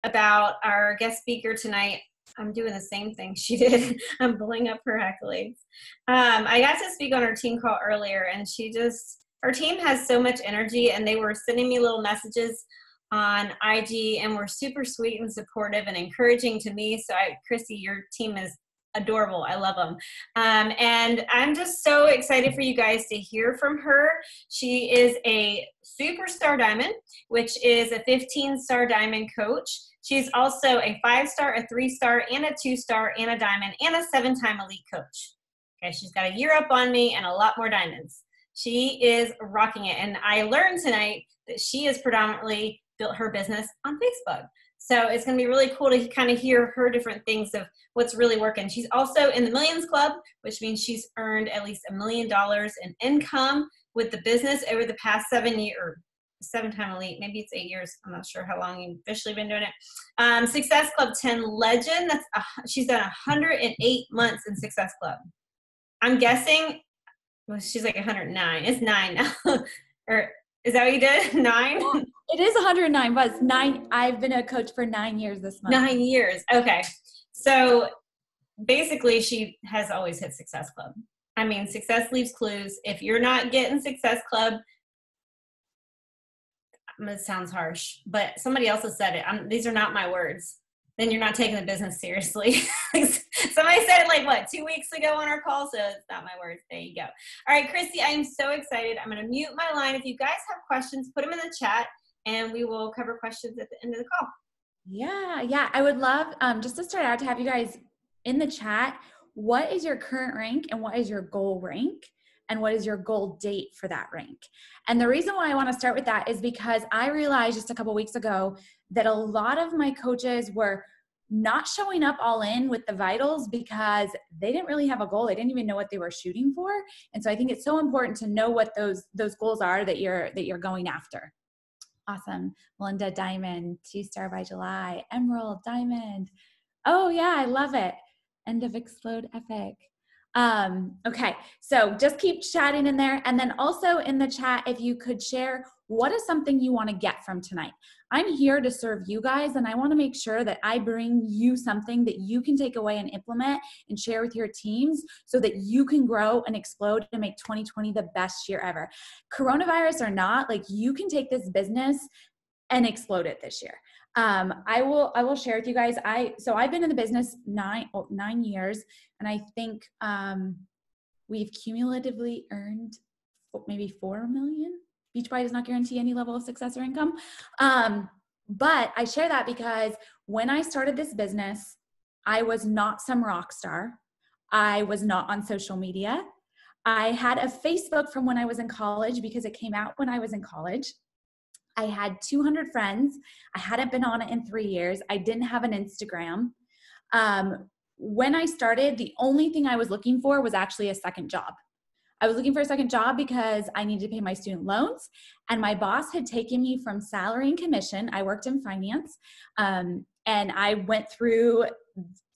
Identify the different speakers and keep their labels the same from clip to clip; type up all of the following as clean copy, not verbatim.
Speaker 1: about our guest speaker tonight. I'm doing the same thing she did. I'm pulling up her accolades. I got to speak on her team call earlier, and her team has so much energy, and they were sending me little messages on IG and were super sweet and supportive and encouraging to me. So Kristi, your team is adorable. I love them. And I'm just so excited for you guys to hear from her. She is a superstar diamond, which is a 15-star diamond coach. She's also a 5-star, a 3-star, and a 2-star, and a diamond, and a 7-time elite coach. Okay, she's got a year up on me and a lot more diamonds. She is rocking it. And I learned tonight that she has predominantly built her business on Facebook. So it's going to be really cool to kind of hear her different things of what's really working. She's also in the Millions Club, which means she's earned at least $1 million in income with the business over the past 7 years, or 7-time elite, maybe it's 8 years. I'm not sure how long you've officially been doing it. Success Club 10 legend. She's done 108 months in Success Club. I'm guessing, well, she's like 109. It's 9 now. Or is that what you did? 9?
Speaker 2: Yeah, it is 109, but it's 9. I've been a coach for 9 years this month.
Speaker 1: 9 years. Okay. So basically she has always hit Success Club. I mean, success leaves clues. If you're not getting Success Club, it sounds harsh, but somebody else has said it. These are not my words. Then you're not taking the business seriously. Somebody said it like, 2 weeks ago on our call, so it's not my words. There you go. All right, Kristi, I am so excited. I'm going to mute my line. If you guys have questions, put them in the chat, and we will cover questions at the end of the call.
Speaker 2: Yeah. I would love, just to start out, to have you guys in the chat, what is your current rank and what is your goal rank? And what is your goal date for that rank? And the reason why I want to start with that is because I realized just a couple weeks ago that a lot of my coaches were not showing up all in with the vitals because they didn't really have a goal. They didn't even know what they were shooting for. And so I think it's so important to know what those goals are that you're going after. Awesome. Melinda, diamond, 2-star by July, emerald, diamond. Oh yeah, I love it. End of explode epic. Okay, so just keep chatting in there. And then also in the chat, if you could share, what is something you want to get from tonight? I'm here to serve you guys, and I want to make sure that I bring you something that you can take away and implement and share with your teams so that you can grow and explode and make 2020 the best year ever. Coronavirus or not, like, you can take this business and explode it this year. I will share with you guys. So I've been in the business 9 years, and I think we've cumulatively earned maybe 4 million. Beachbody does not guarantee any level of success or income. But I share that because when I started this business, I was not some rock star. I was not on social media. I had a Facebook from when I was in college because it came out when I was in college. I had 200 friends. I hadn't been on it in 3 years. I didn't have an Instagram. When I started, the only thing I was looking for was actually a second job. I was looking for a second job because I needed to pay my student loans, and my boss had taken me from salary and commission. I worked in finance, and I went through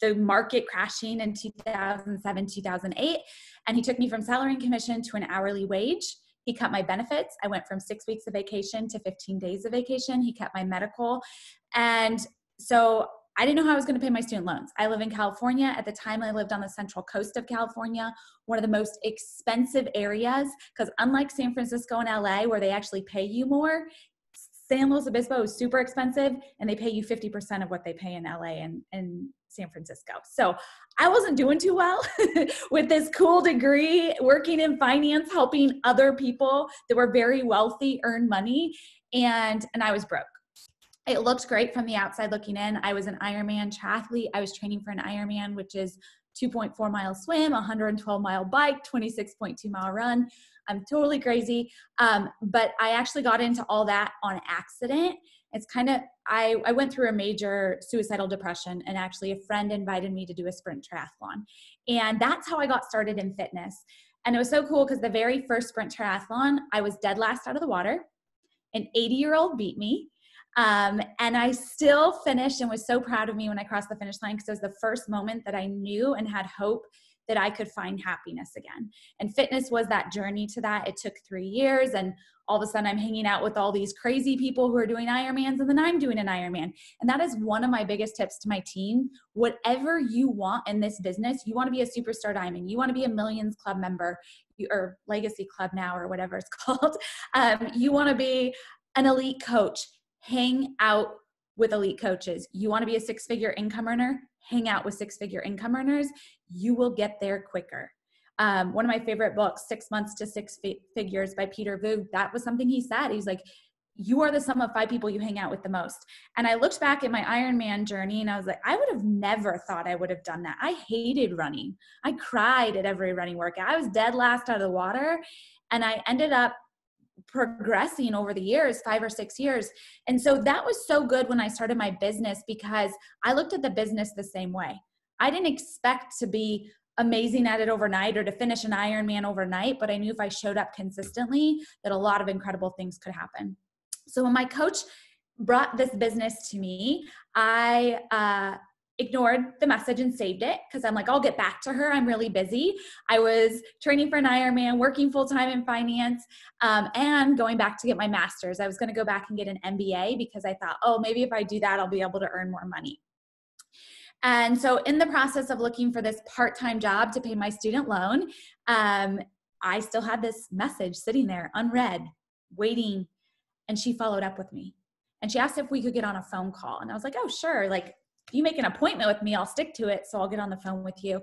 Speaker 2: the market crashing in 2007, 2008, and he took me from salary and commission to an hourly wage. He cut my benefits. I went from 6 weeks of vacation to 15 days of vacation. He kept my medical. And so I didn't know how I was going to pay my student loans. I live in California. At the time, I lived on the central coast of California, one of the most expensive areas, because unlike San Francisco and LA, where they actually pay you more, San Luis Obispo is super expensive, and they pay you 50% of what they pay in LA and San Francisco. So I wasn't doing too well with this cool degree, working in finance, helping other people that were very wealthy earn money, and I was broke. It looked great from the outside looking in. I was an Ironman triathlete. I was training for an Ironman, which is 2.4 mile swim, 112 mile bike, 26.2 mile run. I'm totally crazy. But I actually got into all that on accident. It's kind of, I went through a major suicidal depression, and actually a friend invited me to do a sprint triathlon. And that's how I got started in fitness. And it was so cool because the very first sprint triathlon, I was dead last out of the water. An 80-year-old beat me. And I still finished and was so proud of me when I crossed the finish line, because it was the first moment that I knew and had hope that I could find happiness again. And fitness was that journey to that. It took 3 years, and all of a sudden I'm hanging out with all these crazy people who are doing Ironmans, and then I'm doing an Ironman. And that is one of my biggest tips to my team. Whatever you want in this business, you want to be a superstar diamond, you want to be a Millions Club member, or Legacy Club now, or whatever it's called. You want to be an elite coach, hang out with elite coaches. You want to be a 6-figure income earner, hang out with 6-figure income earners. You will get there quicker. One of my favorite books, 6 Months to 6 Figures by Peter Voogd, that was something he said. He's like, you are the sum of 5 people you hang out with the most. And I looked back at my Ironman journey and I was like, I would have never thought I would have done that. I hated running. I cried at every running workout. I was dead last out of the water. And I ended up progressing over the years, 5 or 6 years. And so that was so good when I started my business, because I looked at the business the same way. I didn't expect to be amazing at it overnight or to finish an Ironman overnight, but I knew if I showed up consistently that a lot of incredible things could happen. So when my coach brought this business to me, I ignored the message and saved it, because I'm like, I'll get back to her. I'm really busy. I was training for an Ironman, working full-time in finance, and going back to get my master's. I was going to go back and get an MBA because I thought, oh, maybe if I do that, I'll be able to earn more money. And so in the process of looking for this part-time job to pay my student loan, I still had this message sitting there unread, waiting, and she followed up with me. And she asked if we could get on a phone call. And I was like, oh, sure. Like, if you make an appointment with me, I'll stick to it. So I'll get on the phone with you.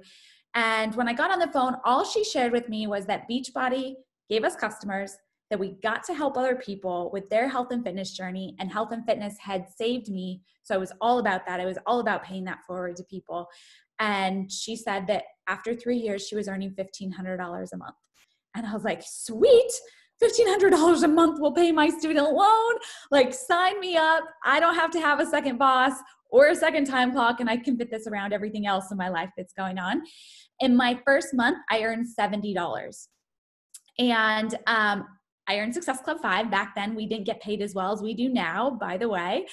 Speaker 2: And when I got on the phone, all she shared with me was that Beachbody gave us customers, that we got to help other people with their health and fitness journey, and health and fitness had saved me. So I was all about that. I was all about paying that forward to people. And she said that after 3 years, she was earning $1,500 a month. And I was like, sweet, $1,500 a month will pay my student loan. Like, sign me up. I don't have to have a second boss or a second time clock, and I can fit this around everything else in my life that's going on. In my first month, I earned $70. And I earned Success Club 5. Back then, we didn't get paid as well as we do now, by the way.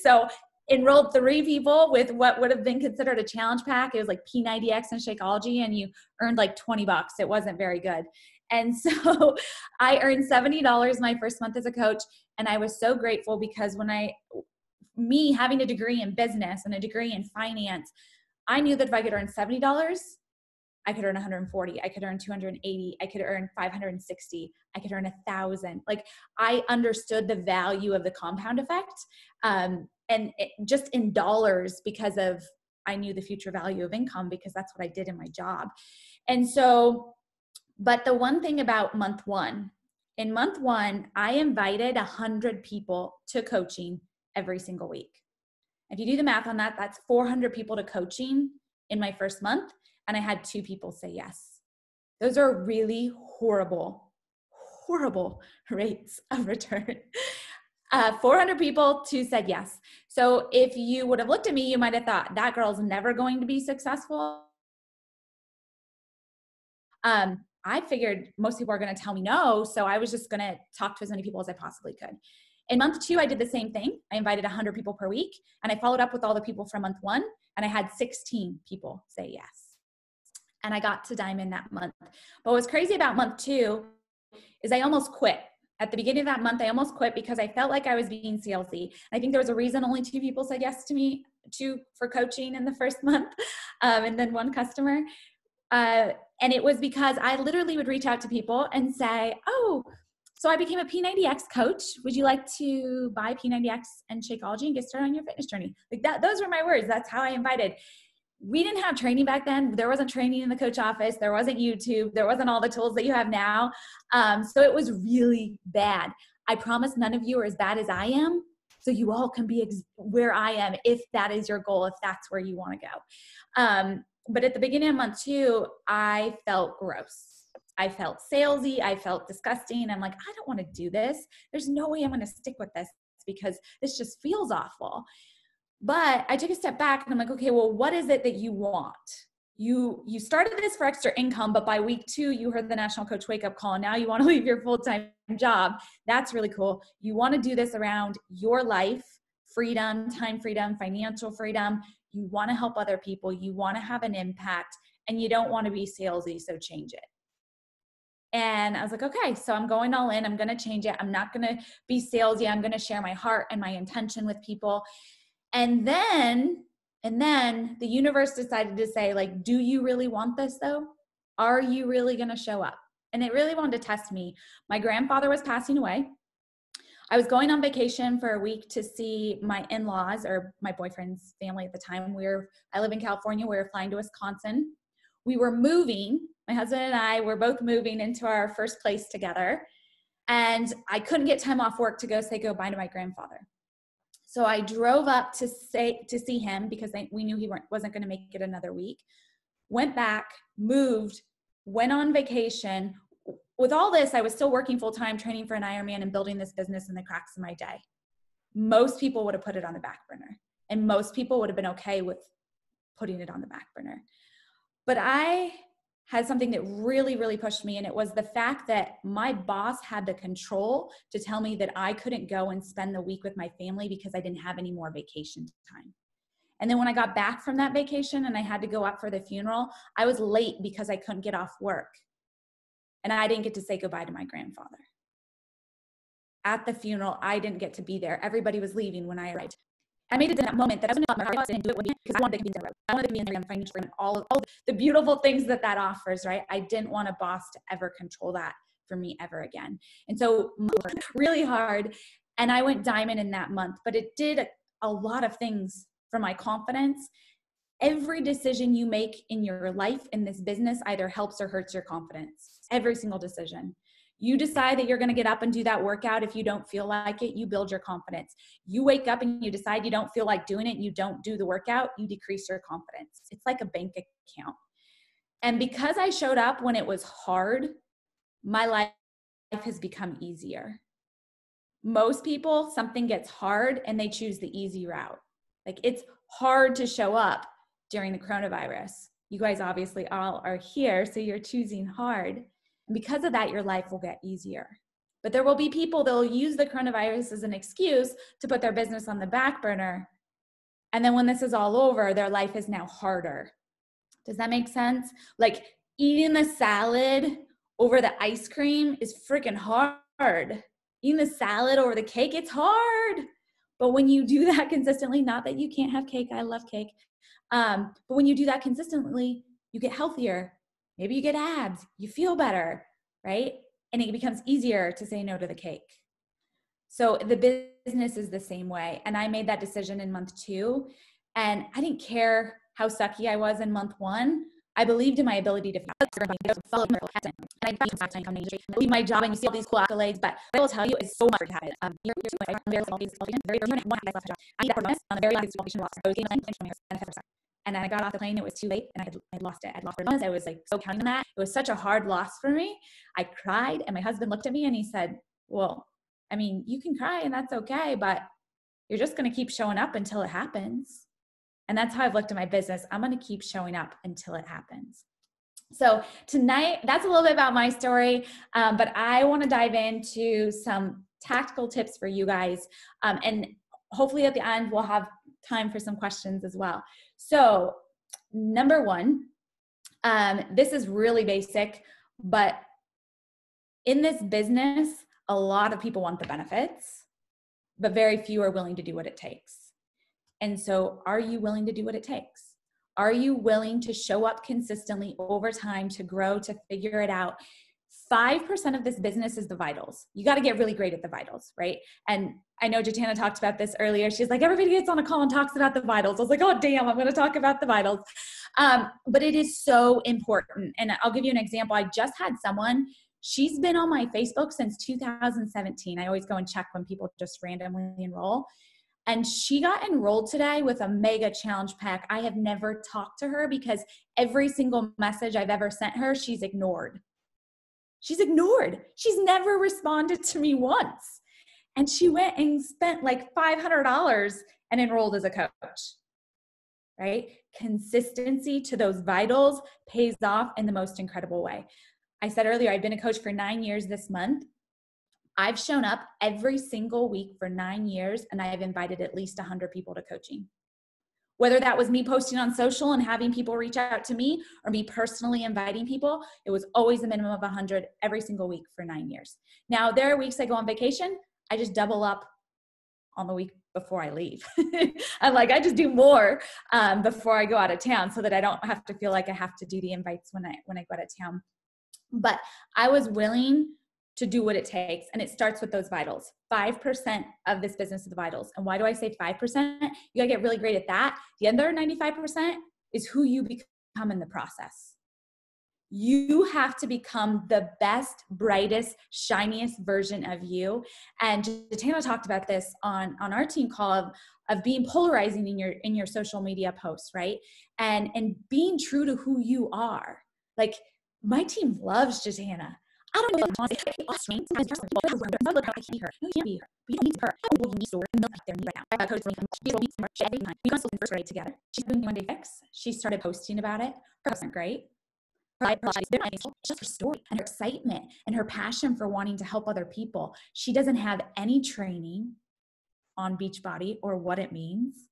Speaker 2: So enrolled 3 people with what would have been considered a challenge pack. It was like P90X and Shakeology, and you earned like $20. It wasn't very good. And so I earned $70 my first month as a coach. And I was so grateful, because me having a degree in business and a degree in finance, I knew that if I could earn $70, I could earn 140, I could earn 280, I could earn 560, I could earn 1,000. Like, I understood the value of the compound effect, just in dollars, because of, I knew the future value of income, because that's what I did in my job. And so, but the one thing about month 1, in month 1, I invited 100 people to coaching every single week. If you do the math on that, that's 400 people to coaching in my first month. And I had 2 people say yes. Those are really horrible rates of return. 400 people, 2 said yes. So if you would have looked at me, you might have thought, that girl's never going to be successful. I figured most people are going to tell me no. So I was just going to talk to as many people as I possibly could. In month 2, I did the same thing. I invited 100 people per week, and I followed up with all the people from month 1, and I had 16 people say yes. And I got to diamond that month. But what's crazy about month 2 is I almost quit. At the beginning of that month, I almost quit because I felt like I was being salesy. I think there was a reason only 2 people said yes to me for coaching in the first month, and then 1 customer. And it was because I literally would reach out to people and say, oh, so I became a P90X coach. Would you like to buy P90X and Shakeology and get started on your fitness journey? Like that, those were my words. That's how I invited. We didn't have training back then. There wasn't training in the coach office. There wasn't YouTube. There wasn't all the tools that you have now. So it was really bad. I promise none of you are as bad as I am. So you all can be where I am if that is your goal, if that's where you want to go. But at the beginning of month 2, I felt gross. I felt salesy. I felt disgusting. I'm like, I don't want to do this. There's no way I'm going to stick with this because this just feels awful. But I took a step back and I'm like, okay, well, what is it that you want? You started this for extra income, but by week 2, you heard the National Coach Wake Up Call. And now you want to leave your full-time job. That's really cool. You want to do this around your life, freedom, time freedom, financial freedom. You want to help other people. You want to have an impact. and you don't want to be salesy, so change it. And I was like, okay, so I'm going all in. I'm going to change it. I'm not going to be salesy. I'm going to share my heart and my intention with people. And then the universe decided to say, like, do you really want this though? Are you really going to show up? And it really wanted to test me. My grandfather was passing away. I was going on vacation for a week to see my in-laws, or my boyfriend's family at the time. I live in California. We were flying to Wisconsin. We were moving. My husband and I were both moving into our first place together. And I couldn't get time off work to go say goodbye to my grandfather. So I drove up to see him because we knew he wasn't going to make it another week. Went back, moved, went on vacation. With all this, I was still working full-time, training for an Ironman and building this business in the cracks of my day. Most people would have put it on the back burner, and most people would have been okay with putting it on the back burner. But I had something that really, really pushed me, and it was the fact that my boss had the control to tell me that I couldn't go and spend the week with my family because I didn't have any more vacation time. And then when I got back from that vacation and I had to go up for the funeral, I was late because I couldn't get off work. And I didn't get to say goodbye to my grandfather. At the funeral, I didn't get to be there. Everybody was leaving when I arrived. I made it in that moment that I was going to let my boss do it with me because I wanted to be there. I wanted to be in there and financially and all the beautiful things that offers, right? I didn't want a boss to ever control that for me ever again. And so really hard. And I went diamond in that month, but it did a lot of things for my confidence. Every decision you make in your life, in this business, either helps or hurts your confidence. Every single decision. You decide that you're going to get up and do that workout. If you don't feel like it, you build your confidence. You wake up and you decide you don't feel like doing it, you don't do the workout, you decrease your confidence. It's like a bank account. And because I showed up when it was hard, my life has become easier. Most people, something gets hard and they choose the easy route. Like, it's hard to show up during the coronavirus. You guys obviously all are here, so you're choosing hard. And because of that, your life will get easier. But there will be people that will use the coronavirus as an excuse to put their business on the back burner. And then when this is all over, their life is now harder. Does that make sense? Like, eating the salad over the ice cream is freaking hard. Eating the salad over the cake, it's hard. But when you do that consistently, not that you can't have cake, I love cake. But when you do that consistently, you get healthier. Maybe you get abs, you feel better, right? And it becomes easier to say no to the cake. So the business is the same way. And I made that decision in month 2. And I didn't care how sucky I was in month 1. I believed in my ability to follow leave my job, and you see all these cool accolades, but I will tell you, it's so much to happen. And then I got off the plane, it was too late, and I lost it. I was like so counting on that. It was such a hard loss for me. I cried, and my husband looked at me and he said, well, I mean, you can cry and that's okay, but you're just going to keep showing up until it happens. And that's how I've looked at my business. I'm going to keep showing up until it happens. So tonight, that's a little bit about my story, but I want to dive into some tactical tips for you guys. And hopefully at the end, we'll have time for some questions as well. So number 1, this is really basic, but in this business, a lot of people want the benefits, but very few are willing to do what it takes. And so are you willing to do what it takes? Are you willing to show up consistently over time to grow, to figure it out? 5% of this business is the vitals. You got to get really great at the vitals, right? And I know Jatana talked about this earlier. She's like, everybody gets on a call and talks about the vitals. I was like, oh, damn, I'm going to talk about the vitals. But it is so important. And I'll give you an example. I just had someone, she's been on my Facebook since 2017. I always go and check when people just randomly enroll. And she got enrolled today with a mega challenge pack. I have never talked to her because every single message I've ever sent her, she's ignored. She's ignored. She's never responded to me once. And she went and spent like $500 and enrolled as a coach, right? Consistency to those vitals pays off in the most incredible way. I said earlier, I've been a coach for 9 years this month. I've shown up every single week for 9 years, and I have invited at least 100 people to coaching. Whether that was me posting on social and having people reach out to me or me personally inviting people, it was always a minimum of 100 every single week for 9 years. Now, there are weeks I go on vacation, I just double up on the week before I leave. I just do more before I go out of town so that I don't have to feel like I have to do the invites when I go out of town. But I was willing to do what it takes. And it starts with those vitals. 5% of this business is the vitals. And why do I say 5%? You gotta get really great at that. The other 95% is who you become in the process. You have to become the best, brightest, shiniest version of you. And Jatana talked about this on our team call of being polarizing in your social media posts, right? And being true to who you are. Like, my team loves Jatana. I don't know if I can be her. You can't be her. You don't need her. You need her right now. I coach every time. We went to first grade together. She's doing one day fix. She started posting about it. Her wasn't great. Just her story and her excitement and her passion for wanting to help other people. She doesn't have any training on Beachbody or what it means.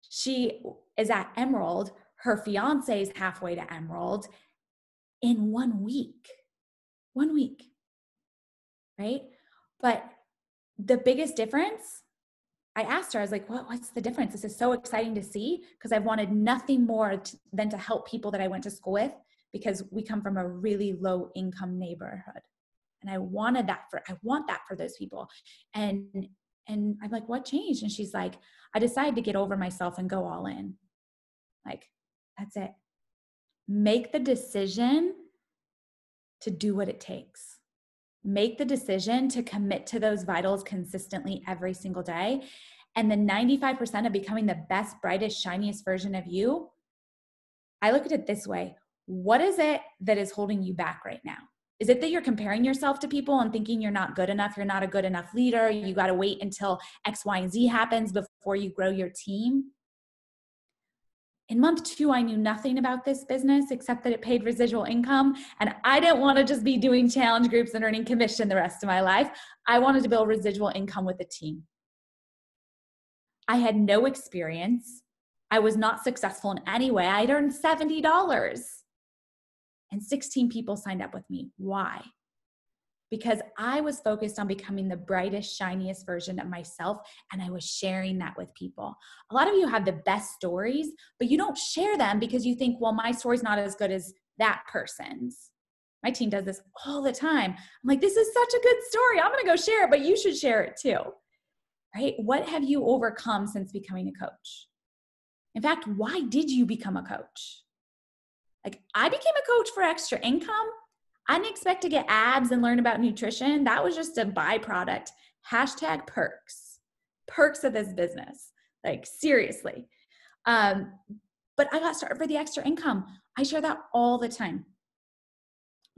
Speaker 2: She is at Emerald. Her fiance is halfway to Emerald in 1 week. 1 week, right? But the biggest difference, I asked her, I was like, what's the difference? This is so exciting to see because I've wanted nothing more than to help people that I went to school with because we come from a really low income neighborhood. And I want that for those people. And I'm like, what changed? And she's like, I decided to get over myself and go all in. Like, that's it. Make the decision to do what it takes. Make the decision to commit to those vitals consistently every single day. And the 95% of becoming the best, brightest, shiniest version of you, I look at it this way. What is it that is holding you back right now? Is it that you're comparing yourself to people and thinking you're not good enough, you're not a good enough leader, you got to wait until X, Y, and Z happens before you grow your team? In month 2, I knew nothing about this business except that it paid residual income. And I didn't want to just be doing challenge groups and earning commission the rest of my life. I wanted to build residual income with a team. I had no experience. I was not successful in any way. I'd earned $70 and 16 people signed up with me. Why? Because I was focused on becoming the brightest, shiniest version of myself, and I was sharing that with people. A lot of you have the best stories, but you don't share them because you think, well, my story's not as good as that person's. My team does this all the time. I'm like, this is such a good story. I'm going to go share it, but you should share it too, right? What have you overcome since becoming a coach? In fact, why did you become a coach? Like, I became a coach for extra income. I didn't expect to get abs and learn about nutrition. That was just a byproduct. # perks of this business. Like, seriously. But I got started for the extra income. I share that all the time.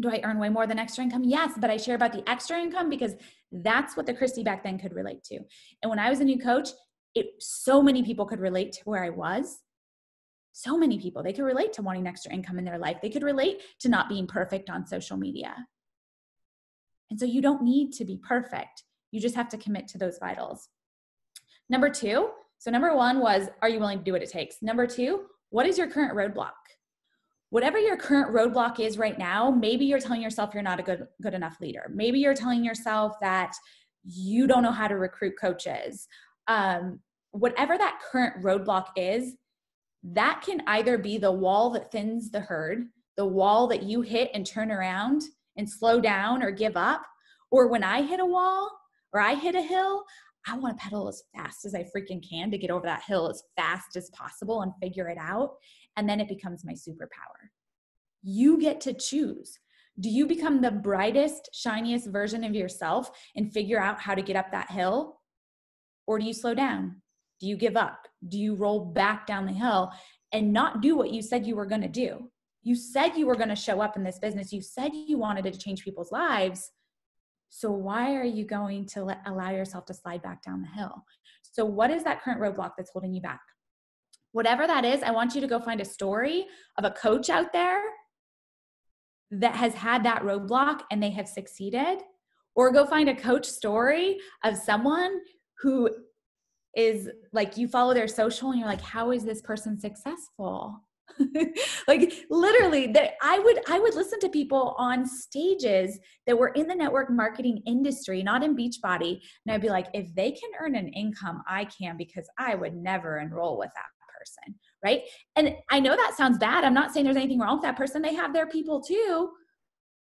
Speaker 2: Do I earn way more than extra income? Yes, but I share about the extra income because that's what the Kristi back then could relate to. And when I was a new coach, so many people could relate to where I was. So many people, they could relate to wanting extra income in their life. They could relate to not being perfect on social media. And so you don't need to be perfect. You just have to commit to those vitals. Number 2, so number 1 was, are you willing to do what it takes? Number 2, what is your current roadblock? Whatever your current roadblock is right now, maybe you're telling yourself you're not a good enough leader. Maybe you're telling yourself that you don't know how to recruit coaches. Whatever that current roadblock is, that can either be the wall that thins the herd, the wall that you hit and turn around and slow down or give up. Or when I hit a wall or I hit a hill, I want to pedal as fast as I freaking can to get over that hill as fast as possible and figure it out. And then it becomes my superpower. You get to choose. Do you become the brightest, shiniest version of yourself and figure out how to get up that hill? Or do you slow down? Do you give up? Do you roll back down the hill and not do what you said you were going to do? You said you were going to show up in this business. You said you wanted to change people's lives. So why are you going to allow yourself to slide back down the hill? So what is that current roadblock that's holding you back? Whatever that is, I want you to go find a story of a coach out there that has had that roadblock and they have succeeded, or go find a coach story of someone who is like you follow their social and you're like, how is this person successful? Like literally I would listen to people on stages that were in the network marketing industry, not in Beachbody. And I'd be like, if they can earn an income, I can, because I would never enroll with that person. Right. And I know that sounds bad. I'm not saying there's anything wrong with that person. They have their people too,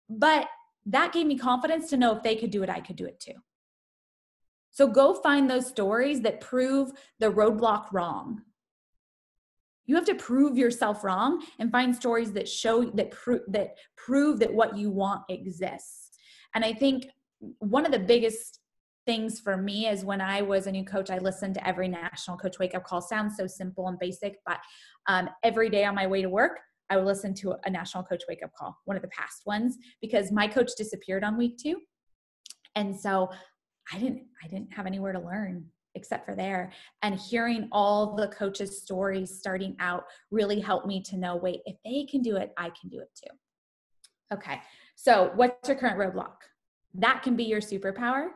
Speaker 2: but that gave me confidence to know if they could do it, I could do it too. So go find those stories that prove the roadblock wrong. You have to prove yourself wrong and find stories that show, that prove that what you want exists. And I think one of the biggest things for me is when I was a new coach, I listened to every National Coach Wake Up Call. Sounds so simple and basic, but every day on my way to work, I would listen to a National Coach Wake Up Call, one of the past ones, because my coach disappeared on week 2. And so I didn't have anywhere to learn except for there. And hearing all the coaches' stories starting out really helped me to know, wait, if they can do it, I can do it too. Okay. So what's your current roadblock? That can be your superpower.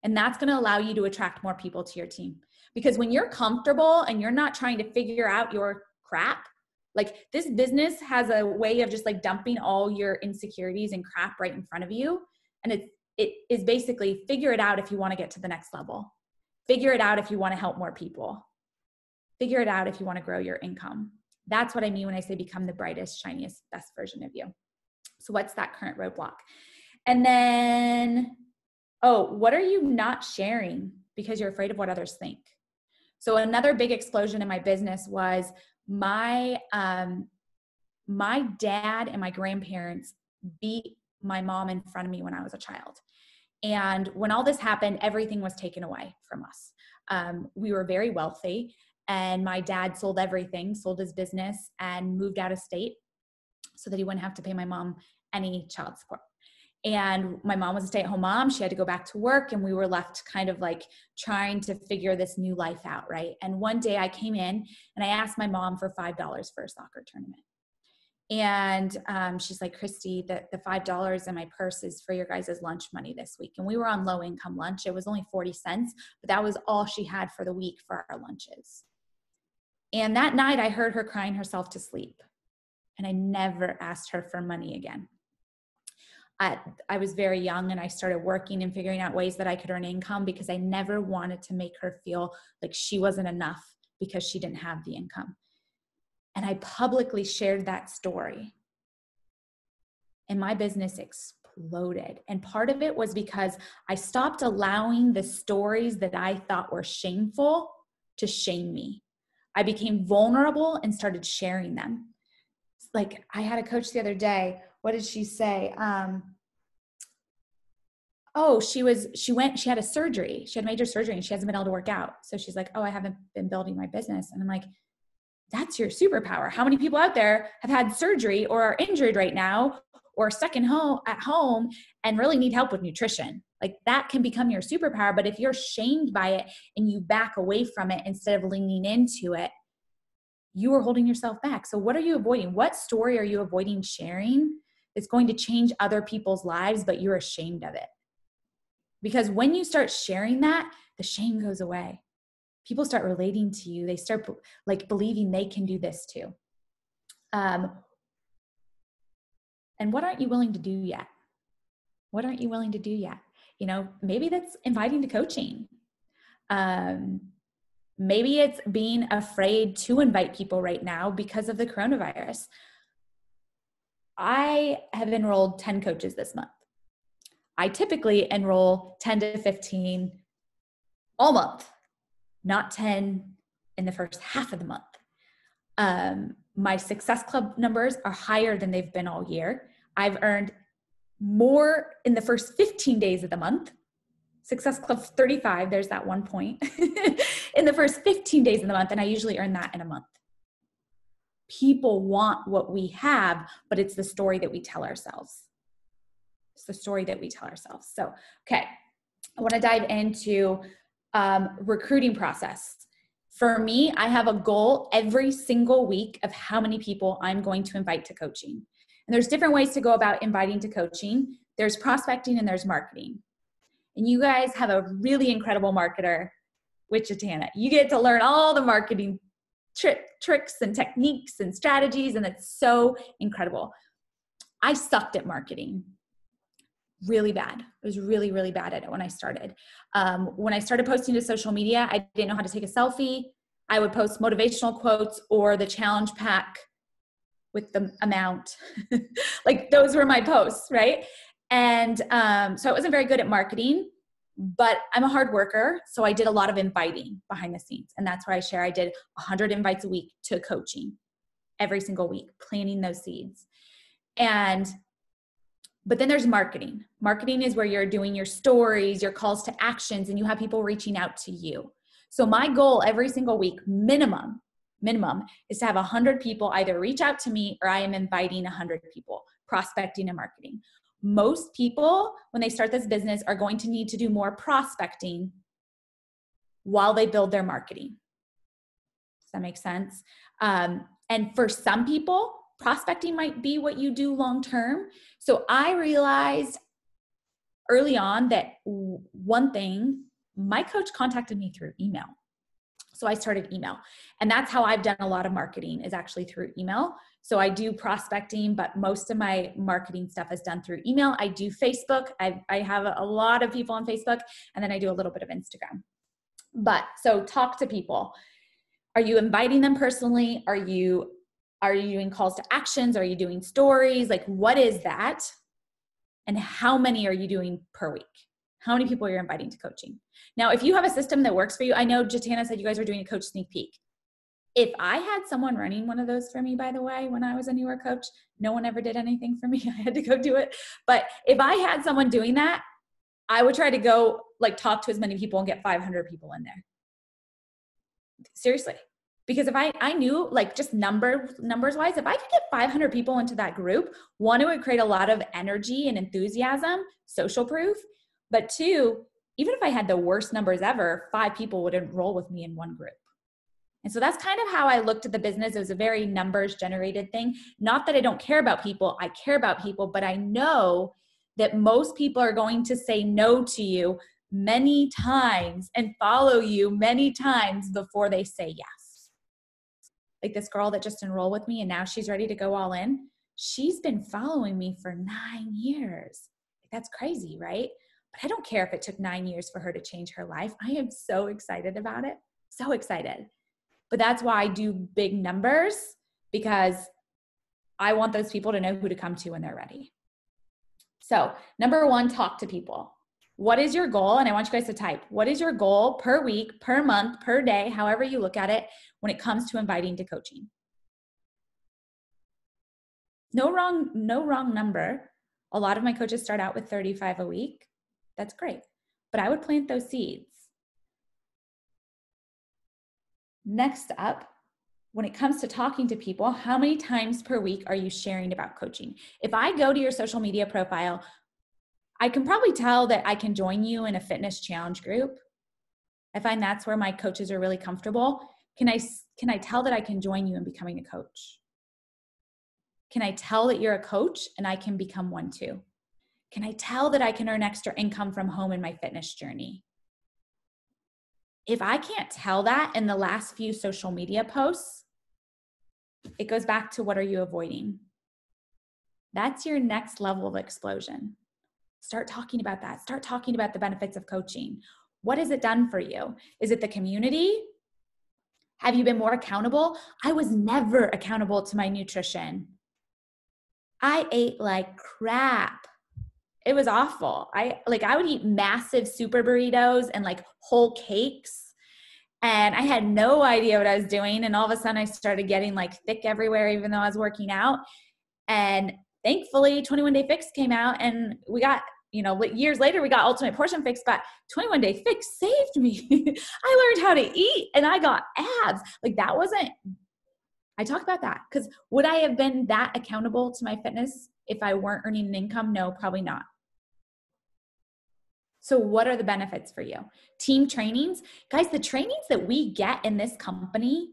Speaker 2: And that's going to allow you to attract more people to your team. Because when you're comfortable and you're not trying to figure out your crap, like this business has a way of just like dumping all your insecurities and crap right in front of you. And it is basically figure it out if you want to get to the next level. Figure it out if you want to help more people. Figure it out if you want to grow your income. That's what I mean when I say become the brightest, shiniest, best version of you. So what's that current roadblock? And then, what are you not sharing because you're afraid of what others think? So another big explosion in my business was my dad and my grandparents beat my mom in front of me when I was a child. And when all this happened, everything was taken away from us. We were very wealthy, and my dad sold everything, sold his business, and moved out of state so that he wouldn't have to pay my mom any child support. And my mom was a stay-at-home mom. She had to go back to work, and we were left kind of like trying to figure this new life out, right? And one day I came in and I asked my mom for $5 for a soccer tournament. And she's like, Kristi, the $5 in my purse is for your guys' lunch money this week. And we were on low income lunch. It was only 40 cents, but that was all she had for the week for our lunches. And that night I heard her crying herself to sleep. And I never asked her for money again. I was very young, and I started working and figuring out ways that I could earn income because I never wanted to make her feel like she wasn't enough because she didn't have the income. And I publicly shared that story. And my business exploded. And part of it was because I stopped allowing the stories that I thought were shameful to shame me. I became vulnerable and started sharing them. Like I had a coach the other day. What did she say? She had a surgery. She had major surgery and she hasn't been able to work out. So she's like, I haven't been building my business. And I'm like, that's your superpower. How many people out there have had surgery or are injured right now or stuck at home and really need help with nutrition? Like that can become your superpower. But if you're shamed by it and you back away from it instead of leaning into it, you are holding yourself back. So what are you avoiding? What story are you avoiding sharing? It's going to change other people's lives, but you're ashamed of it. Because when you start sharing that, the shame goes away. People start relating to you. They start like believing they can do this too. And what aren't you willing to do yet? What aren't you willing to do yet? Maybe that's inviting to coaching. Maybe it's being afraid to invite people right now because of the coronavirus. I have enrolled 10 coaches this month. I typically enroll 10 to 15 all month, not 10 in the first half of the month. My Success Club numbers are higher than they've been all year. I've earned more in the first 15 days of the month. Success Club 35, there's that 1 point, in the first 15 days of the month, and I usually earn that in a month. People want what we have, but it's the story that we tell ourselves. It's the story that we tell ourselves. So, okay, I want to dive into recruiting process. For me, I have a goal every single week of how many people I'm going to invite to coaching. And there's different ways to go about inviting to coaching. There's prospecting and there's marketing. And you guys have a really incredible marketer with Jatana. You get to learn all the marketing tricks and techniques and strategies, and it's so incredible. I sucked at marketing really bad. I was really, really bad at it when I started. When I started posting to social media, I didn't know how to take a selfie. I would post motivational quotes or the challenge pack with the amount. Like those were my posts, right? And so I wasn't very good at marketing, but I'm a hard worker. So I did a lot of inviting behind the scenes. And that's where I share I did 100 invites a week to coaching every single week, planting those seeds. But then there's marketing. Marketing is where you're doing your stories, your calls to actions, and you have people reaching out to you. So my goal every single week, minimum, is to have 100 people either reach out to me or I am inviting 100 people, prospecting and marketing. Most people, when they start this business, are going to need to do more prospecting while they build their marketing. Does that make sense? And for some people, prospecting might be what you do long-term. So I realized early on that one thing, my coach contacted me through email. So I started email, and that's how I've done a lot of marketing, is actually through email. So I do prospecting, but most of my marketing stuff is done through email. I do Facebook. I have a lot of people on Facebook, and then I do a little bit of Instagram. But so talk to people. Are you inviting them personally? Are you doing calls to actions? Are you doing stories? Like, what is that? And how many are you doing per week? How many people are you inviting to coaching? Now, if you have a system that works for you, I know Jatana said you guys are doing a coach sneak peek. If I had someone running one of those for me, by the way, when I was a newer coach, no one ever did anything for me. I had to go do it. But if I had someone doing that, I would try to go like talk to as many people and get 500 people in there. Seriously. Because if I knew, like, just numbers wise, if I could get 500 people into that group, one, it would create a lot of energy and enthusiasm, social proof. But two, even if I had the worst numbers ever, 5 people would enroll with me in one group. And so that's kind of how I looked at the business. It was a very numbers generated thing. Not that I don't care about people. I care about people, but I know that most people are going to say no to you many times and follow you many times before they say yes. Like this girl that just enrolled with me and now she's ready to go all in. She's been following me for 9 years. That's crazy, right? But I don't care if it took 9 years for her to change her life. I am so excited about it. So excited. But that's why I do big numbers, because I want those people to know who to come to when they're ready. So number 1, talk to people. What is your goal? And I want you guys to type, what is your goal per week, per month, per day, however you look at it, when it comes to inviting to coaching? No wrong number. A lot of my coaches start out with 35 a week. That's great. But I would plant those seeds. Next up, when it comes to talking to people, how many times per week are you sharing about coaching? If I go to your social media profile, I can probably tell that I can join you in a fitness challenge group. I find that's where my coaches are really comfortable. Can I tell that I can join you in becoming a coach? Can I tell that you're a coach and I can become one too? Can I tell that I can earn extra income from home in my fitness journey? If I can't tell that in the last few social media posts, it goes back to, what are you avoiding? That's your next level of explosion. Start talking about that. Start talking about the benefits of coaching. What has it done for you? Is it the community? Have you been more accountable? I was never accountable to my nutrition. I ate like crap. It was awful. I would eat massive super burritos and like whole cakes. And I had no idea what I was doing. And all of a sudden I started getting like thick everywhere, even though I was working out. And thankfully 21 Day Fix came out and we got, years later we got Ultimate Portion Fix, but 21 Day Fix saved me. I learned how to eat and I got abs. I talk about that because would I have been that accountable to my fitness if I weren't earning an income? No, probably not. So what are the benefits for you? Team trainings. Guys, the trainings that we get in this company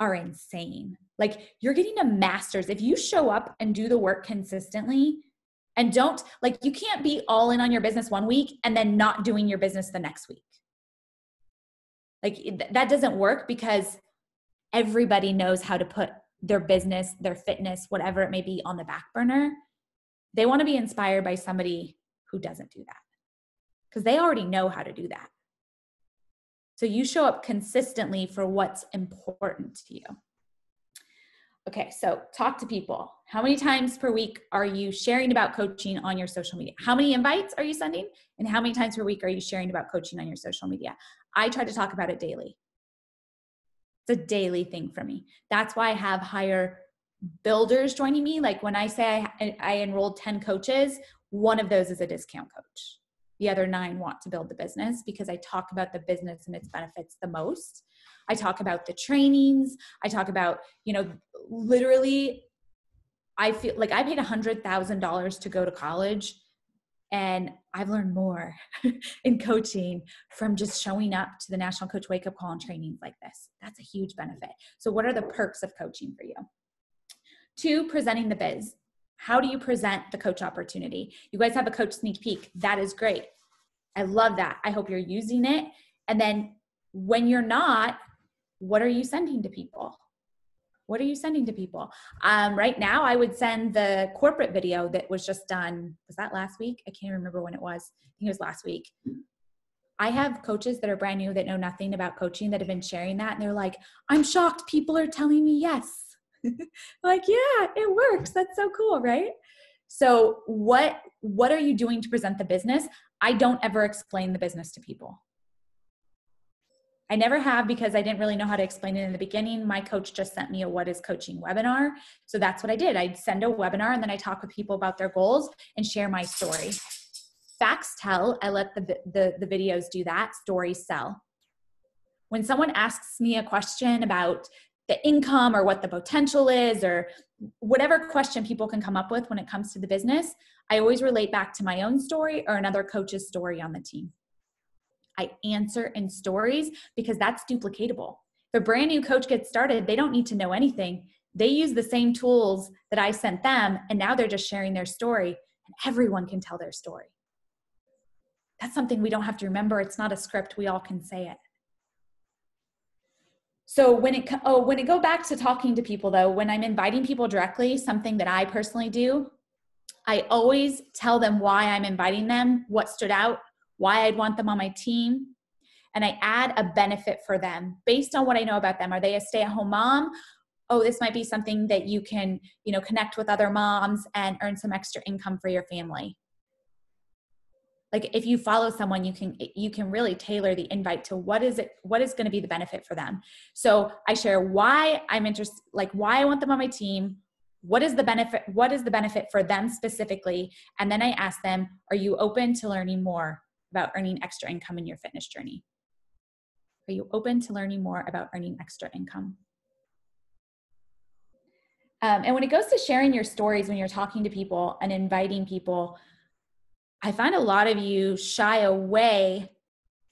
Speaker 2: are insane. Like, you're getting a master's. If you show up and do the work consistently and you can't be all in on your business one week and then not doing your business the next week. Like that doesn't work because everybody knows how to put their business, their fitness, whatever it may be, on the back burner. They want to be inspired by somebody who doesn't do that because they already know how to do that. So you show up consistently for what's important to you. Okay, so talk to people. How many times per week are you sharing about coaching on your social media? How many invites are you sending? And how many times per week are you sharing about coaching on your social media? I try to talk about it daily. It's a daily thing for me. That's why I have higher builders joining me. Like when I say I enrolled 10 coaches, one of those is a discount coach. The other 9 want to build the business because I talk about the business and its benefits the most. I talk about the trainings. I talk about, literally, I feel like I paid $100,000 to go to college, and I've learned more in coaching from just showing up to the National Coach Wake Up Call and trainings like this. That's a huge benefit. So what are the perks of coaching for you? 2, presenting the biz. How do you present the coach opportunity? You guys have a coach sneak peek. That is great. I love that. I hope you're using it. And then when you're not, what are you sending to people? What are you sending to people? Right now, I would send the corporate video that was just done. Was that last week? I can't remember when it was. I think it was last week. I have coaches that are brand new that know nothing about coaching that have been sharing that. And they're like, I'm shocked people are telling me yes. Like, yeah, it works. That's so cool, right? So what are you doing to present the business? I don't ever explain the business to people. I never have because I didn't really know how to explain it in the beginning. My coach just sent me a What is Coaching webinar. So that's what I did. I'd send a webinar and then I talk with people about their goals and share my story. Facts tell. I let the videos do that. Stories sell. When someone asks me a question about the income or what the potential is or whatever question people can come up with when it comes to the business, I always relate back to my own story or another coach's story on the team. I answer in stories because that's duplicatable. If a brand new coach gets started, they don't need to know anything. They use the same tools that I sent them, and now they're just sharing their story, and everyone can tell their story. That's something we don't have to remember. It's not a script. We all can say it. So when it go back to talking to people though, when I'm inviting people directly, something that I personally do, I always tell them why I'm inviting them, what stood out, why I'd want them on my team. And I add a benefit for them based on what I know about them. Are they a stay-at-home mom? Oh, this might be something that you can, connect with other moms and earn some extra income for your family. Like if you follow someone, you can really tailor the invite to what is going to be the benefit for them. So I share why I'm interested, like why I want them on my team. What is the benefit for them specifically? And then I ask them, are you open to learning more about earning extra income in your fitness journey? Are you open to learning more about earning extra income? And when it goes to sharing your stories, when you're talking to people and inviting people, I find a lot of you shy away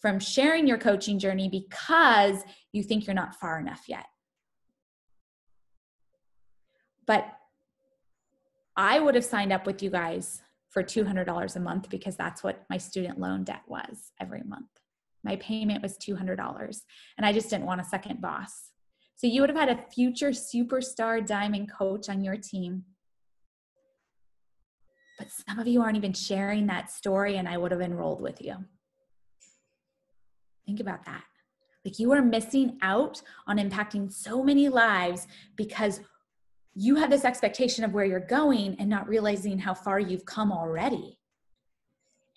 Speaker 2: from sharing your coaching journey because you think you're not far enough yet. But I would have signed up with you guys for $200 a month because that's what my student loan debt was every month. My payment was $200 and I just didn't want a second boss. So you would have had a future superstar diamond coach on your team. But some of you aren't even sharing that story and I would have enrolled with you. Think about that. Like you are missing out on impacting so many lives because you have this expectation of where you're going and not realizing how far you've come already.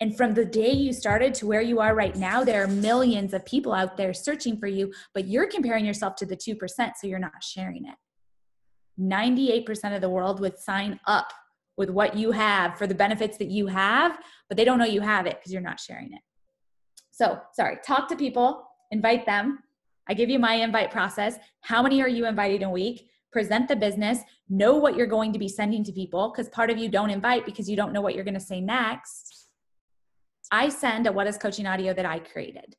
Speaker 2: And from the day you started to where you are right now, there are millions of people out there searching for you, but you're comparing yourself to the 2%, so you're not sharing it. 98% of the world would sign up with what you have for the benefits that you have, but they don't know you have it because you're not sharing it. So, talk to people, invite them. I give you my invite process. How many are you inviting a week? Present the business, know what you're going to be sending to people because part of you don't invite because you don't know what you're going to say next. I send a What is Coaching audio that I created.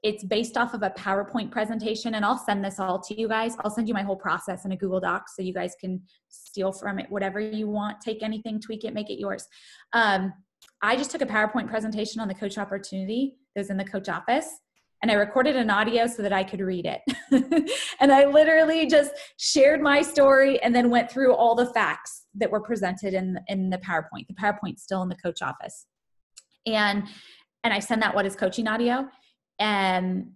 Speaker 2: It's based off of a PowerPoint presentation, and I'll send this all to you guys. I'll send you my whole process in a Google Doc so you guys can steal from it whatever you want, take anything, tweak it, make it yours. I just took a PowerPoint presentation on the coach opportunity that was in the coach office, and I recorded an audio so that I could read it. And I literally just shared my story and then went through all the facts that were presented in the PowerPoint. The PowerPoint's still in the coach office. And I send that what is coaching audio. And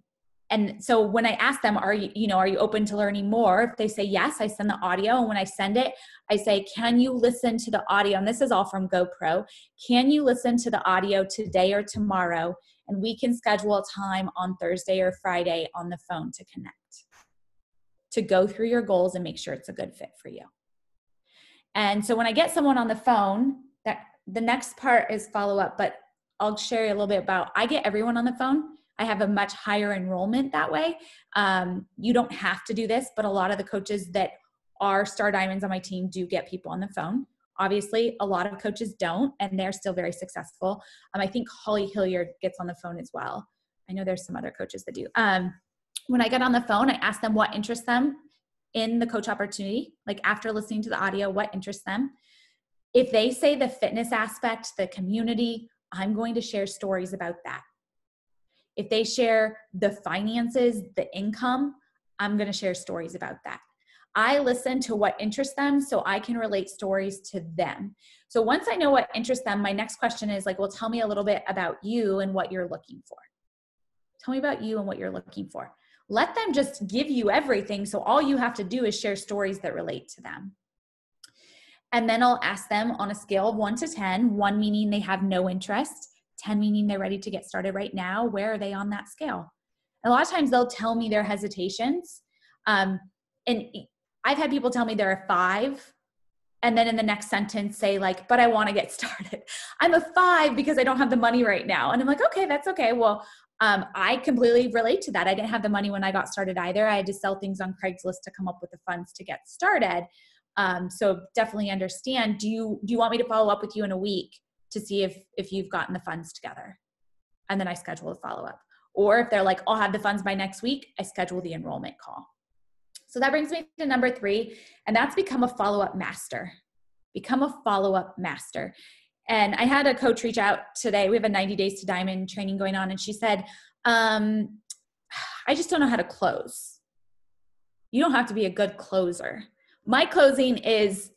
Speaker 2: so when I ask them, are you open to learning more? If they say yes, I send the audio. And when I send it, I say, can you listen to the audio? And this is all from GoPro. Can you listen to the audio today or tomorrow? And we can schedule a time on Thursday or Friday on the phone to connect, to go through your goals and make sure it's a good fit for you. And so when I get someone on the phone, that the next part is follow up, but I'll share a little bit about, I get everyone on the phone. I have a much higher enrollment that way. You don't have to do this, but a lot of the coaches that are Star Diamonds on my team do get people on the phone. Obviously, a lot of coaches don't, and they're still very successful. I think Holly Hilliard gets on the phone as well. I know there's some other coaches that do. When I get on the phone, I ask them what interests them in the coach opportunity, like after listening to the audio, what interests them. If they say the fitness aspect, the community, I'm going to share stories about that. If they share the finances, the income, I'm going to share stories about that. I listen to what interests them so I can relate stories to them. So once I know what interests them, my next question is like, well, tell me a little bit about you and what you're looking for. Tell me about you and what you're looking for. Let them just give you everything. So all you have to do is share stories that relate to them. And then I'll ask them on a scale of 1 to 10, 1 meaning they have no interest, 10 meaning they're ready to get started right now. Where are they on that scale? And a lot of times they'll tell me their hesitations. And I've had people tell me they're a 5, and then in the next sentence say like, but I want to get started. I'm a 5 because I don't have the money right now. And I'm like, okay, that's okay. Well, I completely relate to that. I didn't have the money when I got started either. I had to sell things on Craigslist to come up with the funds to get started. So definitely understand. Do you want me to follow up with you in a week to see if you've gotten the funds together? And then I schedule a follow-up. Or if they're like, I'll have the funds by next week, I schedule the enrollment call. So that brings me to number 3, and that's become a follow-up master. Become a follow-up master. And I had a coach reach out today. We have a 90 Days to Diamond training going on. And she said, I just don't know how to close. You don't have to be a good closer. My closing is,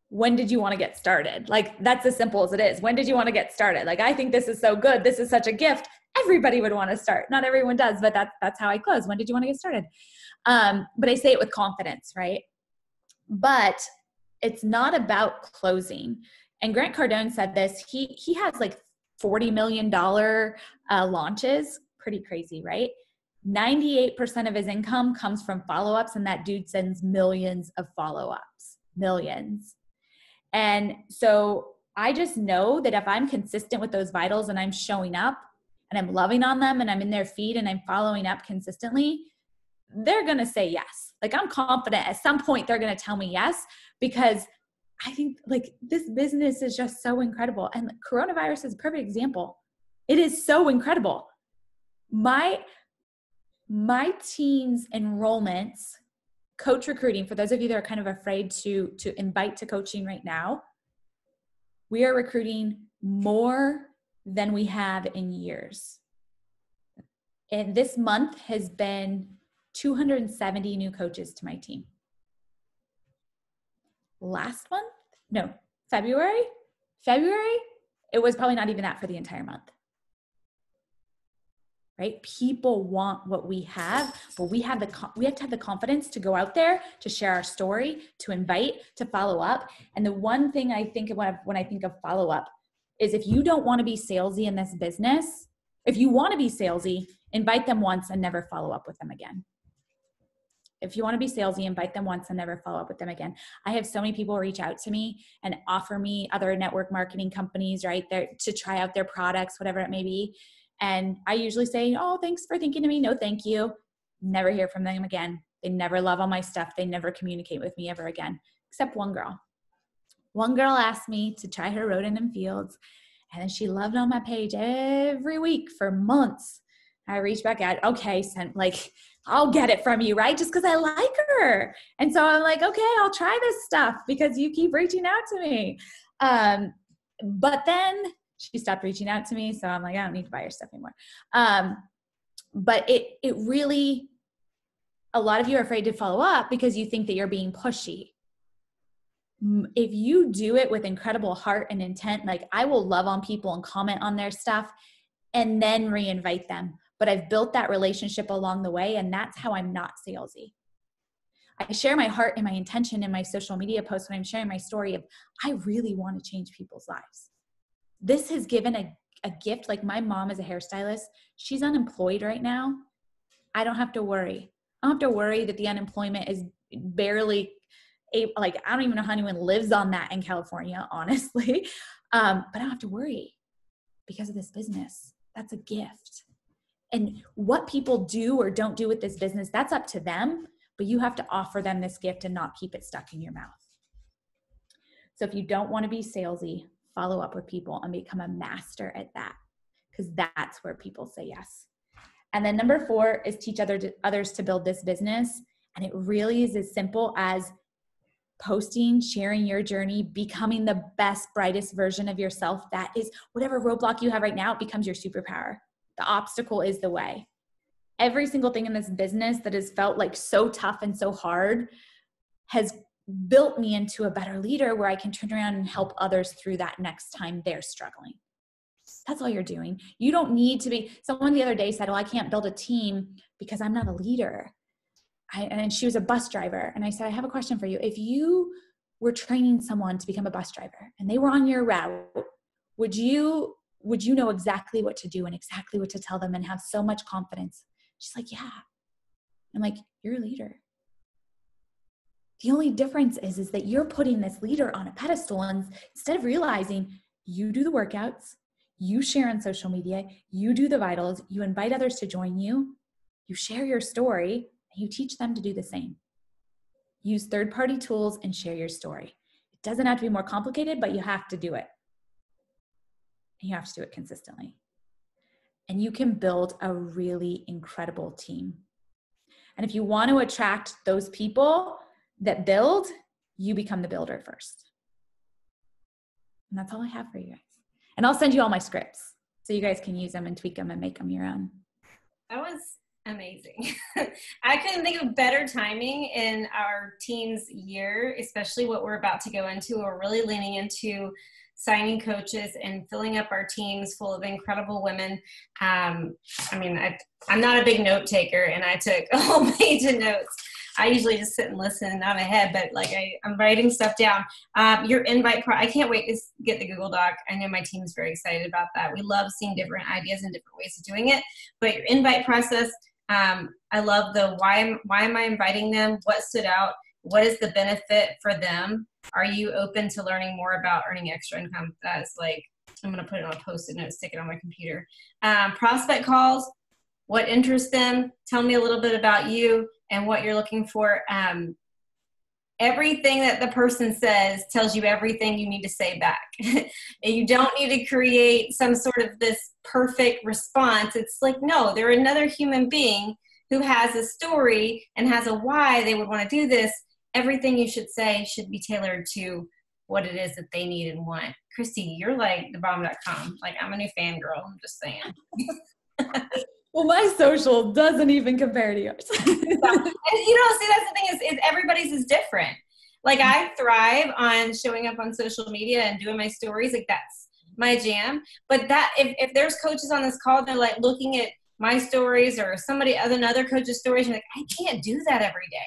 Speaker 2: when did you want to get started? Like, that's as simple as it is. When did you want to get started? Like, I think this is so good. This is such a gift. Everybody would want to start. Not everyone does, but that's how I close. When did you want to get started? But I say it with confidence, right? But it's not about closing. And Grant Cardone said this. He has like $40 million launches. Pretty crazy, right? 98% of his income comes from follow-ups, and that dude sends millions of follow-ups. Millions. And so I just know that if I'm consistent with those vitals and I'm showing up and I'm loving on them and I'm in their feed and I'm following up consistently, they're going to say yes. Like, I'm confident at some point they're going to tell me yes, because I think like this business is just so incredible. And coronavirus is a perfect example. It is so incredible. My team's enrollments, coach recruiting, for those of you that are kind of afraid to invite to coaching right now, we are recruiting more than we have in years. And this month has been 270 new coaches to my team. Last month? No, February, it was probably not even that for the entire month. Right? People want what we have, but we have to have the confidence to go out there, to share our story, to invite, to follow up. And the one thing I think of when I think of follow up is, if you don't want to be salesy in this business, if you want to be salesy, invite them once and never follow up with them again. If you want to be salesy, invite them once and never follow up with them again. I have so many people reach out to me and offer me other network marketing companies, right, there to try out their products, whatever it may be. And I usually say, oh, thanks for thinking of me. No, thank you. Never hear from them again. They never love all my stuff. They never communicate with me ever again, except one girl. One girl asked me to try her rodent and fields, and then she loved on my page every week for months. I reached back out, okay, I'll get it from you, right? Just because I like her. And so I'm like, okay, I'll try this stuff because you keep reaching out to me. But then she stopped reaching out to me. So I'm like, I don't need to buy your stuff anymore. But it really, a lot of you are afraid to follow up because you think that you're being pushy. If you do it with incredible heart and intent, like I will love on people and comment on their stuff and then reinvite them. But I've built that relationship along the way, and that's how I'm not salesy. I share my heart and my intention in my social media posts when I'm sharing my story of, I really want to change people's lives. This has given a gift. Like my mom is a hairstylist. She's unemployed right now. I don't have to worry. I don't have to worry that the unemployment is barely like, I don't even know how anyone lives on that in California, honestly. But I don't have to worry because of this business. That's a gift. And what people do or don't do with this business, that's up to them, but you have to offer them this gift and not keep it stuck in your mouth. So if you don't want to be salesy, follow up with people and become a master at that, because that's where people say yes. And then number 4 is teach others to build this business. And it really is as simple as posting, sharing your journey, becoming the best, brightest version of yourself. That is whatever roadblock you have right now, it becomes your superpower. The obstacle is the way. Every single thing in this business that has felt like so tough and so hard has built me into a better leader where I can turn around and help others through that next time they're struggling. That's all you're doing. You don't need to be, someone the other day said, well, I can't build a team because I'm not a leader. And she was a bus driver. And I said, I have a question for you. If you were training someone to become a bus driver and they were on your route, would you know exactly what to do and exactly what to tell them and have so much confidence? She's like, yeah. I'm like, you're a leader. The only difference is that you're putting this leader on a pedestal, and instead of realizing you do the workouts, you share on social media, you do the vitals, you invite others to join you, you share your story, and you teach them to do the same. Use third-party tools and share your story. It doesn't have to be more complicated, but you have to do it. And you have to do it consistently. And you can build a really incredible team. And if you want to attract those people that build, you become the builder first. And that's all I have for you guys. And I'll send you all my scripts so you guys can use them and tweak them and make them your own.
Speaker 1: That was amazing. I couldn't think of better timing in our team's year, especially what we're about to go into. We're really leaning into signing coaches and filling up our teams full of incredible women. I'm not a big note taker, and I took a whole page of notes. I usually just sit and listen and nod my head, but like I'm writing stuff down. Your invite, I can't wait to get the Google Doc. I know my team's very excited about that. We love seeing different ideas and different ways of doing it. But your invite process, I love the why am I inviting them? What stood out? What is the benefit for them? Are you open to learning more about earning extra income? That's like, I'm going to put it on a Post-it note, stick it on my computer. Prospect calls, what interests them? Tell me a little bit about you and what you're looking for. Everything that the person says tells you everything you need to say back. And you don't need to create some sort of this perfect response. It's like, no, they're another human being who has a story and has a why they would want to do this. Everything you should say should be tailored to what it is that they need and want. Kristi, you're like thebomb.com. Like, I'm a new fangirl. I'm just saying.
Speaker 2: Well, my social doesn't even compare to yours.
Speaker 1: See, that's the thing is everybody's is different. Like, I thrive on showing up on social media and doing my stories. Like, that's my jam. But that if there's coaches on this call, they're like looking at my stories or another coach's stories, and like, I can't do that every day.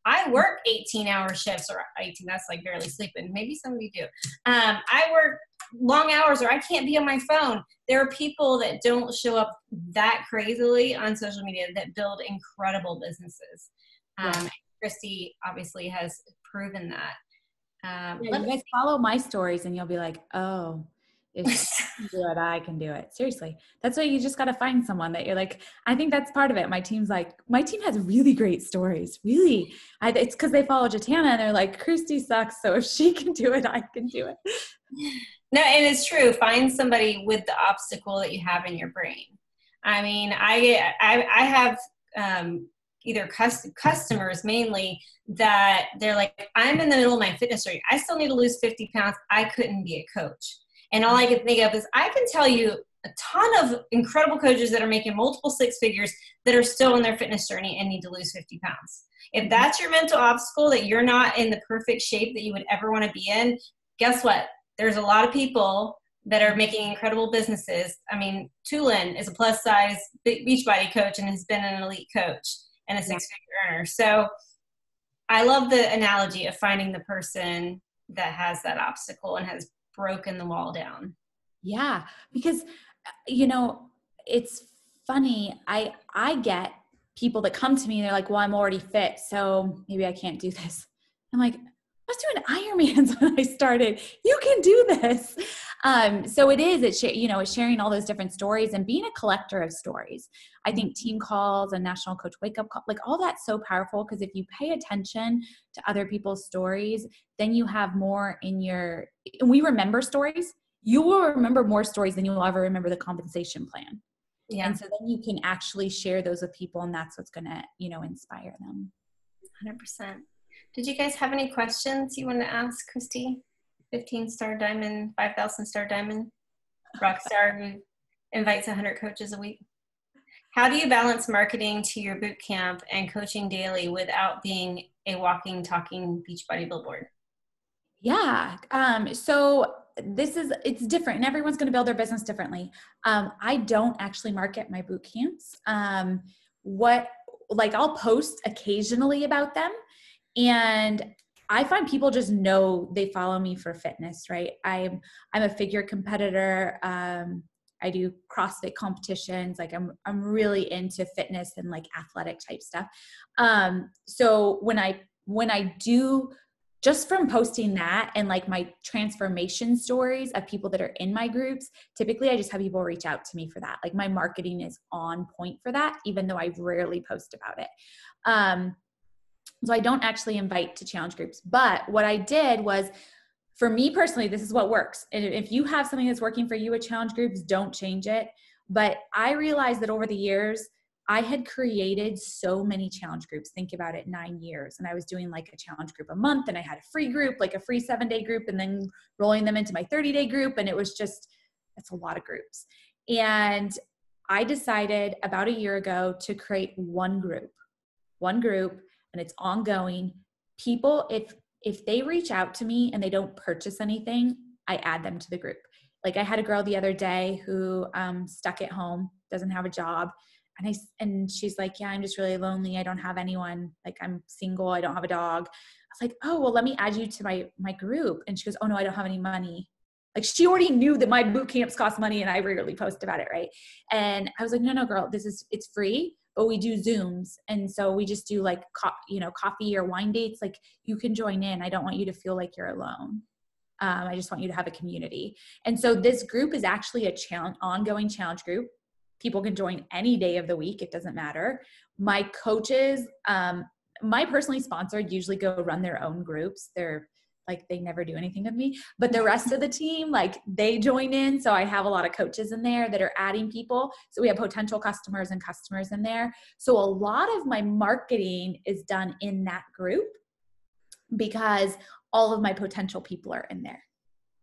Speaker 1: I work 18-hour shifts, or 18, that's like barely sleeping. Maybe some of you do. I work long hours, or I can't be on my phone. There are people that don't show up that crazily on social media that build incredible businesses. Kristi obviously has proven that.
Speaker 2: You guys follow my stories and you'll be like, oh, if she can do it, I can do it. Seriously. That's why you just got to find someone that you're like, I think that's part of it. My team has really great stories. Really. It's because they follow Jatana and they're like, Kristi sucks. So if she can do it, I can do it.
Speaker 1: No, and it's true. Find somebody with the obstacle that you have in your brain. I mean, I have either customers mainly that they're like, I'm in the middle of my fitness journey. I still need to lose 50 pounds. I couldn't be a coach. And all I can think of is I can tell you a ton of incredible coaches that are making multiple six figures that are still in their fitness journey and need to lose 50 pounds. If that's your mental obstacle, that you're not in the perfect shape that you would ever want to be in, guess what? There's a lot of people that are making incredible businesses. I mean, Tulin is a plus size Beachbody coach and has been an elite coach and a six-figure earner. So I love the analogy of finding the person that has that obstacle and has broken the wall down.
Speaker 2: Yeah, because, you know, it's funny. I get people that come to me and they're like, well, I'm already fit, so maybe I can't do this. I'm like, I was doing Ironmans when I started. You can do this. So it's sharing all those different stories and being a collector of stories. I think team calls and National Coach Wake Up Call, like all that's so powerful, because if you pay attention to other people's stories, then you have more and we remember stories. You will remember more stories than you will ever remember the compensation plan. Yeah. And so then you can actually share those with people, and that's what's going to, inspire them.
Speaker 1: 100%. Did you guys have any questions you want to ask Kristi? 15-star diamond, 5,000-star diamond, rock star who invites 100 coaches a week. How do you balance marketing to your boot camp and coaching daily without being a walking, talking Beachbody billboard?
Speaker 2: Yeah. So it's different, and everyone's going to build their business differently. I don't actually market my boot camps. I'll post occasionally about them, and I find people just know they follow me for fitness, right? I'm a figure competitor. I do CrossFit competitions. Like I'm really into fitness and like athletic type stuff. So when I do, just from posting that and like my transformation stories of people that are in my groups, typically I just have people reach out to me for that. Like my marketing is on point for that, even though I rarely post about it. So I don't actually invite to challenge groups. But what I did was, for me personally, this is what works. And if you have something that's working for you at challenge groups, don't change it. But I realized that over the years, I had created so many challenge groups. Think about it, 9 years. And I was doing like a challenge group a month, and I had a free group, like a free 7-day group, and then rolling them into my 30-day group. And it was that's a lot of groups. And I decided about a year ago to create one group, and it's ongoing. People, if they reach out to me and they don't purchase anything, I add them to the group. Like I had a girl the other day who stuck at home, doesn't have a job. And she's like, yeah, I'm just really lonely. I don't have anyone. Like I'm single. I don't have a dog. I was like, oh, well, let me add you to my group. And she goes, oh no, I don't have any money. Like she already knew that my boot camps cost money and I rarely post about it. Right. And I was like, no, girl, it's free, but we do Zooms. And so we just do like, coffee or wine dates. Like you can join in. I don't want you to feel like you're alone. I just want you to have a community. And so this group is actually a ongoing challenge group. People can join any day of the week. It doesn't matter. My coaches, my personally sponsored, usually go run their own groups. They're like, they never do anything with me, but the rest of the team, like they join in. So I have a lot of coaches in there that are adding people. So we have potential customers and customers in there. So a lot of my marketing is done in that group because all of my potential people are in there.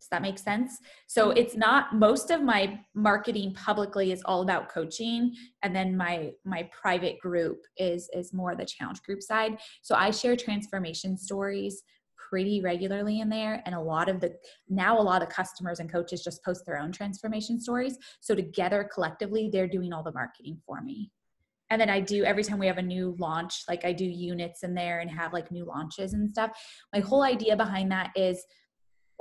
Speaker 2: Does that make sense? So it's not, most of my marketing publicly is all about coaching. And then my private group is more the challenge group side. So I share transformation stories pretty regularly in there. And a lot of customers and coaches just post their own transformation stories. So together collectively, they're doing all the marketing for me. And then I do, every time we have a new launch, like I do units in there and have like new launches and stuff. My whole idea behind that is,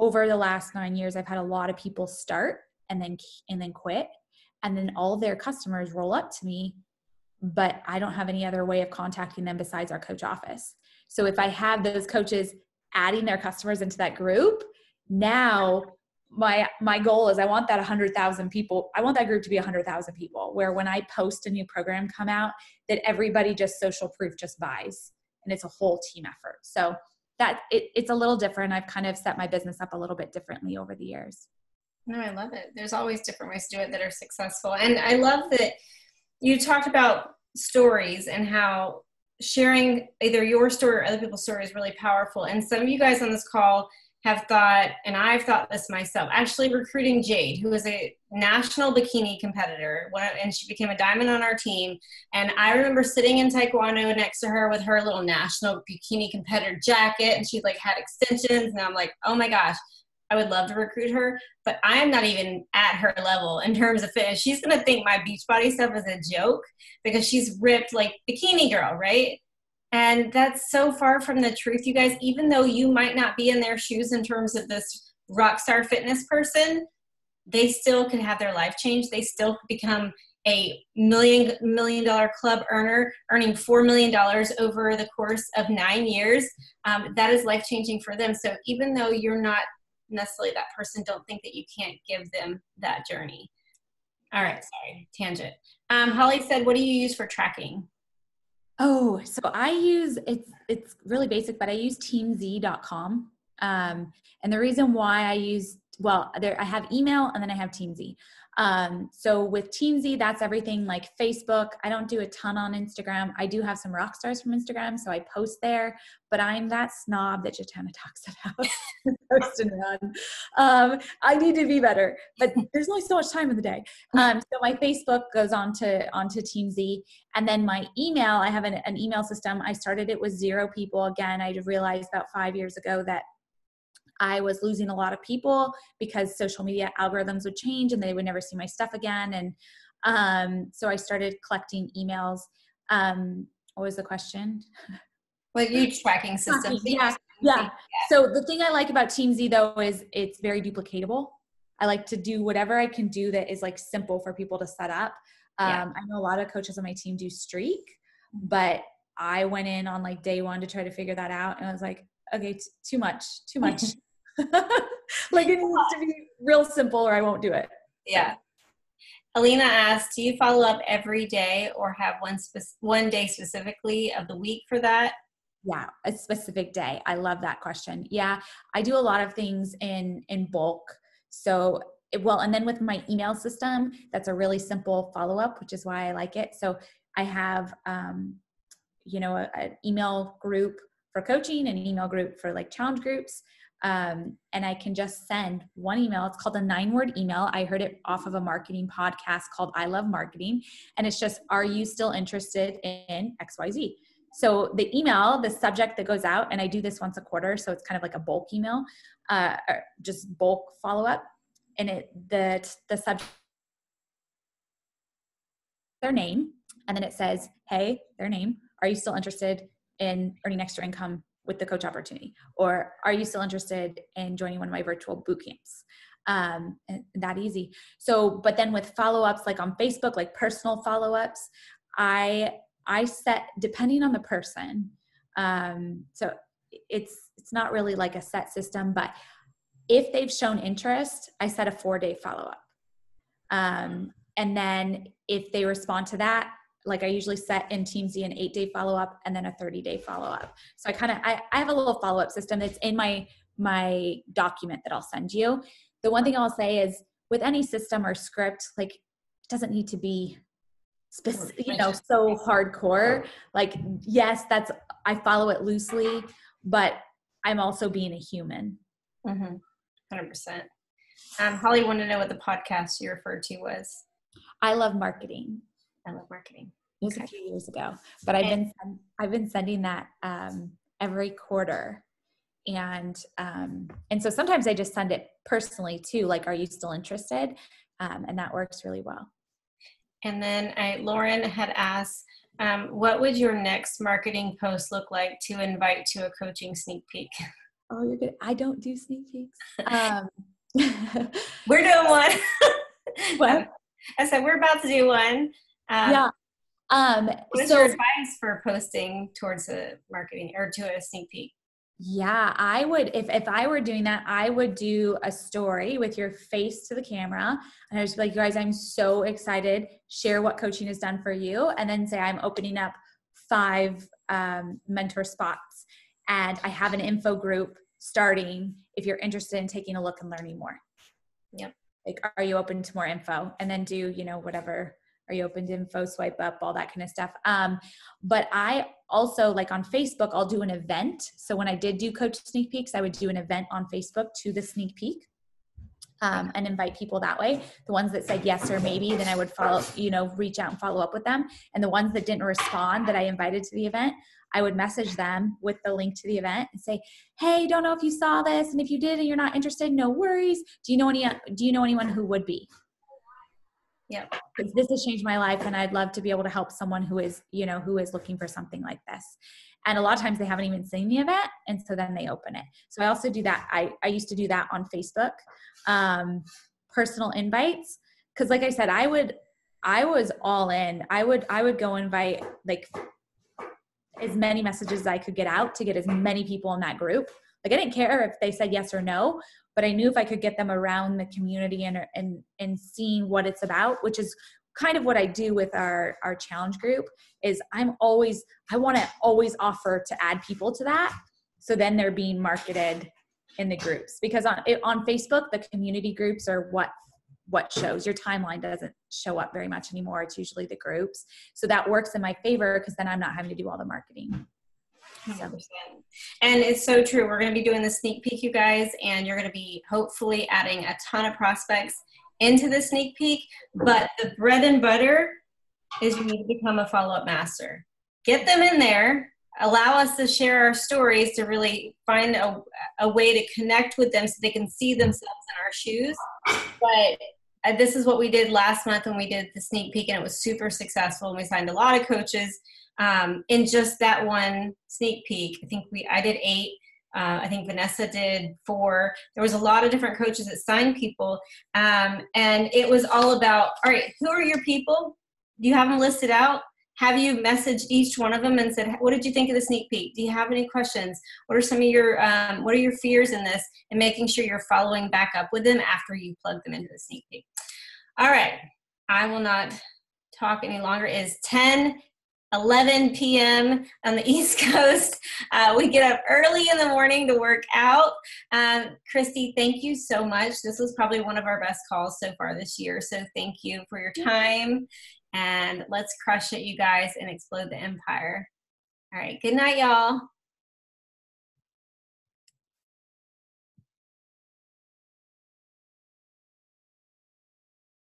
Speaker 2: over the last 9 years, I've had a lot of people start and then quit. And then all of their customers roll up to me, but I don't have any other way of contacting them besides our coach office. So if I have those coaches adding their customers into that group, now my goal is I want that 100,000 people. I want that group to be 100,000 people, where when I post a new program come out, that everybody just social proof just buys, and it's a whole team effort. So that it's a little different. I've kind of set my business up a little bit differently over the years.
Speaker 1: No, I love it. There's always different ways to do it that are successful. And I love that you talked about stories and how sharing either your story or other people's story is really powerful. And some of you guys on this call have thought, and I've thought this myself, actually recruiting Jade, who is a national bikini competitor, and she became a diamond on our team. And I remember sitting in Taekwondo next to her with her little national bikini competitor jacket, and she like had extensions, and I'm like, oh my gosh, I would love to recruit her, but I am not even at her level in terms of fitness. She's going to think my Beachbody stuff is a joke because she's ripped like bikini girl, right? And that's so far from the truth, you guys. Even though you might not be in their shoes in terms of this rock star fitness person, they still could have their life change. They still could become a million dollar club earner, earning $4 million over the course of 9 years. That is life changing for them. So even though you're not necessarily that person, don't think that you can't give them that journey. All right, sorry, tangent. Holly said, what do you use for tracking?
Speaker 2: Oh, so I use, it's really basic, but I use teamz.com. And the reason why I use, I have email and then I have TeamZ. So with TeamZ, that's everything like Facebook. I don't do a ton on Instagram. I do have some rock stars from Instagram, so I post there, but I'm that snob that Jatana talks about. Post and run. I need to be better, but there's only so much time in the day. So my Facebook goes onto TeamZ, and then my email, I have an email system. I started it with 0 people. Again, I realized about 5 years ago that I was losing a lot of people because social media algorithms would change and they would never see my stuff again. And so I started collecting emails. What was the question?
Speaker 1: Well, you tracking systems.
Speaker 2: Yeah. So the thing I like about TeamZ though is it's very duplicatable. I like to do whatever I can do that is like simple for people to set up. I know a lot of coaches on my team do Streak, but I went in on like day 1 to try to figure that out. And I was like, okay, too much. Like it needs to be real simple or I won't do it.
Speaker 1: Yeah. Alina asked, do you follow up every day or have one day specifically of the week for that?
Speaker 2: Yeah, a specific day. I love that question. Yeah, I do a lot of things in bulk. So, and then with my email system, that's a really simple follow-up, which is why I like it. So I have, an email group for coaching, an email group for like challenge groups. And I can just send one email. It's called a 9-word email. I heard it off of a marketing podcast called I Love Marketing. And it's just, are you still interested in XYZ? So the email, the subject that goes out, and I do this once a quarter. So it's kind of like a bulk email, or just bulk follow-up. And the subject, their name. And then it says, hey, their name. Are you still interested in earning extra income with the coach opportunity? Or are you still interested in joining one of my virtual boot camps? And that easy. So, but then with follow-ups, like on Facebook, like personal follow-ups, I set, depending on the person. So it's not really like a set system, but if they've shown interest, I set a 4-day follow-up. And then if they respond to that, like I usually set in TeamZ an 8-day follow-up and then a 30-day follow-up. So I have a little follow-up system that's in my document that I'll send you. The one thing I'll say is with any system or script, like it doesn't need to be specific, so hardcore. Like, yes, I follow it loosely, but I'm also being a human.
Speaker 1: 100%. Holly wanted to know what the podcast you referred to was.
Speaker 2: I Love Marketing.
Speaker 1: I Love Marketing.
Speaker 2: It was a few years ago, but I've been sending that every quarter, and so sometimes I just send it personally too. Like, are you still interested? And that works really well.
Speaker 1: And then Lauren had asked, what would your next marketing post look like to invite to a coaching sneak peek?
Speaker 2: Oh, you're good. I don't do sneak peeks.
Speaker 1: We're doing one.
Speaker 2: What?
Speaker 1: I said we're about to do one.
Speaker 2: Yeah.
Speaker 1: What's your advice for posting towards a marketing or to a sneak peek?
Speaker 2: Yeah, I would, if I were doing that, I would do a story with your face to the camera. And I was like, you guys, I'm so excited. Share what coaching has done for you. And then say, I'm opening up 5 mentor spots. And I have an info group starting if you're interested in taking a look and learning more.
Speaker 1: Yep.
Speaker 2: Like, are you open to more info? And then do, whatever. Are you open to info, swipe up, all that kind of stuff. But I also, like on Facebook, I'll do an event. So when I did do coach sneak peeks, I would do an event on Facebook to the sneak peek. And invite people that way. The ones that said yes or maybe, then I would follow, reach out and follow up with them. And the ones that didn't respond that I invited to the event, I would message them with the link to the event and say, hey, don't know if you saw this. And if you did and you're not interested, no worries. Do you know anyone who would be?
Speaker 1: Yep.
Speaker 2: Because this has changed my life and I'd love to be able to help someone who is looking for something like this. And a lot of times they haven't even seen the event. And so then they open it. So I also do that. I used to do that on Facebook, personal invites. Cause like I said, I was all in. I would go invite like as many messages as I could get out to get as many people in that group. Like I didn't care if they said yes or no, but I knew if I could get them around the community and seeing what it's about, which is kind of what I do with our challenge group, is I want to always offer to add people to that. So then they're being marketed in the groups, because on Facebook, the community groups are what shows. Your timeline doesn't show up very much anymore. It's usually the groups. So that works in my favor because then I'm not having to do all the marketing.
Speaker 1: 100%. And it's so true. We're going to be doing the sneak peek, you guys, and you're going to be hopefully adding a ton of prospects into the sneak peek. But the bread and butter is you need to become a follow-up master. Get them in there. Allow us to share our stories to really find a way to connect with them so they can see themselves in our shoes. But this is what we did last month when we did the sneak peek, and it was super successful. And we signed a lot of coaches in just that one sneak peek. I did 8. I think Vanessa did 4. There was a lot of different coaches that signed people. And it was all about, all right, who are your people? Do you have them listed out? Have you messaged each one of them and said, what did you think of the sneak peek? Do you have any questions? What are some of your, what are your fears in this? And making sure you're following back up with them after you plug them into the sneak peek. All right. I will not talk any longer. It's 11 p.m. on the East Coast. We get up early in the morning to work out. Kristi, thank you so much. This was probably one of our best calls so far this year. So thank you for your time. And let's crush it, you guys, and explode the empire. All right. Good night, y'all.